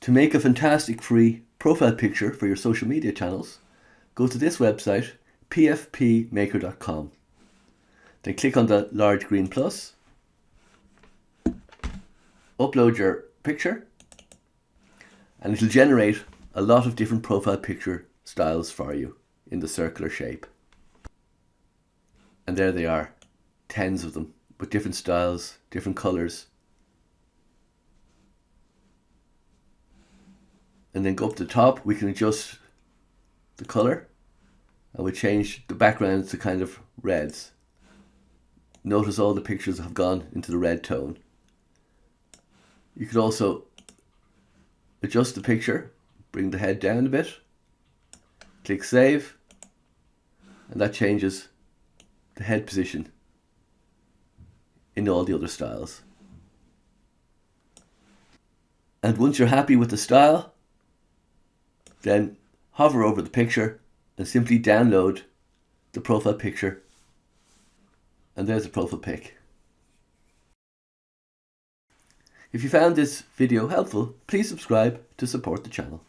To make a fantastic free profile picture for your social media channels, go to this website, pfpmaker.com. Then click on the large green plus, upload your picture, and it'll generate a lot of different profile picture styles for you in the circular shape. And there they are, tens of them, with different styles, different colours. And then go up to the top, we can adjust the colour, and we change the background to kind of reds. Notice all the pictures have gone into the red tone. You could also adjust the picture, bring the head down a bit, click save, and that changes the head position in all the other styles. And once you're happy with the style, then hover over the picture and simply download the profile picture. And there's the profile pic. If you found this video helpful, please subscribe to support the channel.